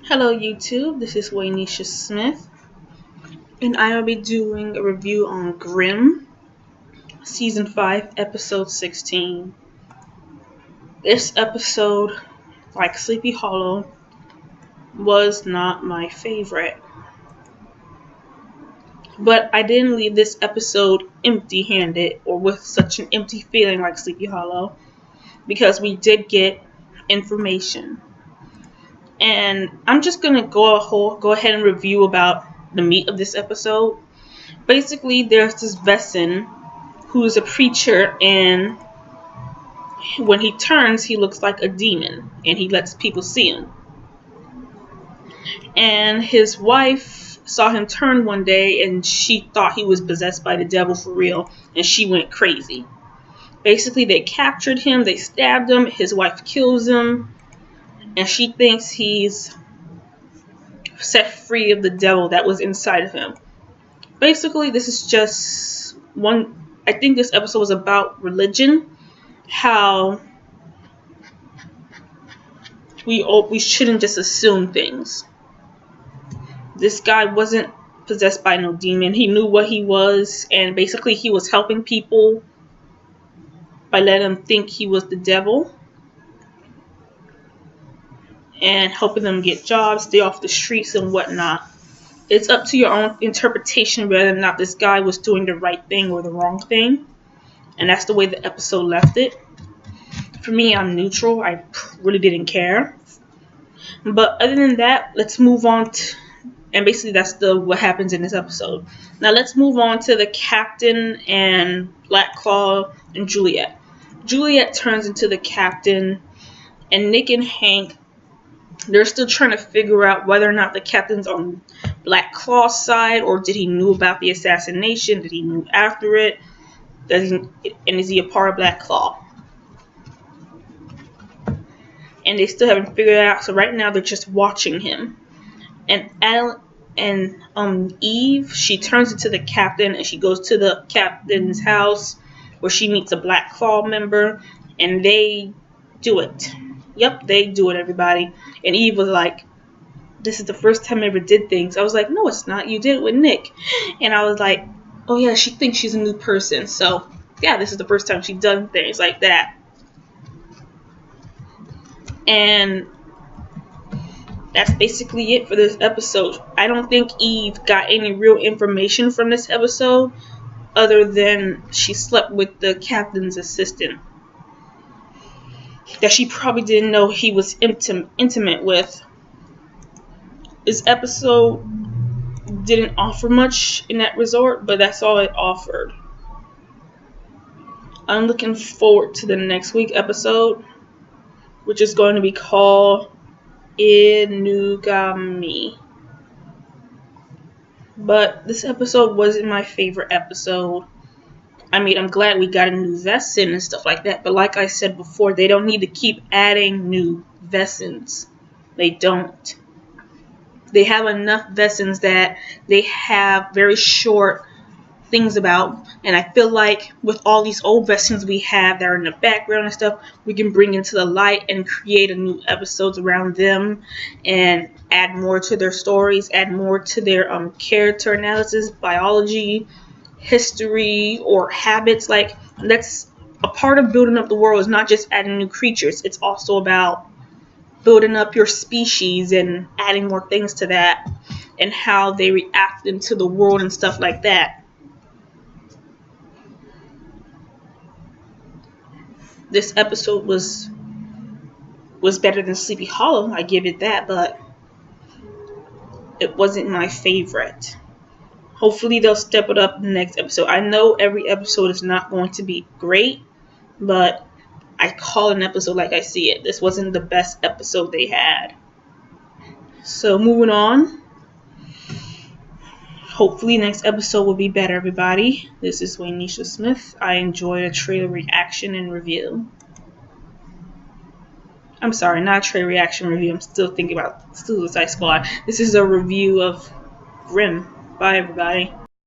Hello YouTube, this is Waynisha Smith, and I will be doing a review on Grimm, Season 5, Episode 16. This episode, like Sleepy Hollow, was not my favorite. But I didn't leave this episode empty-handed or with such an empty feeling like Sleepy Hollow, because we did get information. And I'm just going to go ahead and review about the meat of this episode. Basically, there's this Vesson who is a preacher, and when he turns, he looks like a demon, and he lets people see him. And his wife saw him turn one day, and she thought he was possessed by the devil for real, and she went crazy. Basically, they captured him, they stabbed him, his wife kills him, and she thinks he's set free of the devil that was inside of him. Basically, this is just one. I think this episode was about religion, how we shouldn't just assume things. This guy wasn't possessed by no demon. He knew what he was, and basically he was helping people by letting them think he was the devil and helping them get jobs, stay off the streets and whatnot. It's up to your own interpretation whether or not this guy was doing the right thing or the wrong thing. And that's the way the episode left it. For me, I'm neutral. I really didn't care. But other than that, let's move on and basically that's what happens in this episode. Now let's move on to the captain and Black Claw and Juliet. Juliet turns into the captain, and Nick and Hank, they're still trying to figure out whether or not the captain's on Black Claw's side, or did he knew about the assassination? Did he knew after it? And is he a part of Black Claw? And they still haven't figured it out. So right now they're just watching him. And Eve, she turns into the captain, and she goes to the captain's house where she meets a Black Claw member, and they do it. Yep, they do it, everybody. And Eve was like, this is the first time I ever did things. I was like, no, it's not. You did it with Nick. And I was like, oh yeah, she thinks she's a new person. So yeah, this is the first time she's done things like that. And that's basically it for this episode. I don't think Eve got any real information from this episode other than she slept with the captain's assistant that she probably didn't know he was intimate with. This episode didn't offer much in that resort, but that's all it offered. I'm looking forward to the next week episode, which is going to be called Inugami. But this episode wasn't my favorite episode. I mean, I'm glad we got a new Vesson and stuff like that, but like I said before, they don't need to keep adding new Vessons. They don't. They have enough Vessons that they have very short things about, and I feel like with all these old Vessons we have that are in the background and stuff, we can bring into the light and create a new episodes around them and add more to their stories, add more to their character analysis, biology, history, or habits. Like, that's a part of building up the world. Is not just adding new creatures, it's also about building up your species and adding more things to that and how they react into the world and stuff like that. This episode was better than Sleepy Hollow, I give it that, but it wasn't my favorite. Hopefully they'll step it up in the next episode. I know every episode is not going to be great, but I call an episode like I see it. This wasn't the best episode they had. So moving on. Hopefully next episode will be better, everybody. This is Waynisha Smith. I enjoyed a trailer reaction and review. I'm sorry, not a trailer reaction review. I'm still thinking about Suicide Squad. This is a review of Grimm. Bye, everybody.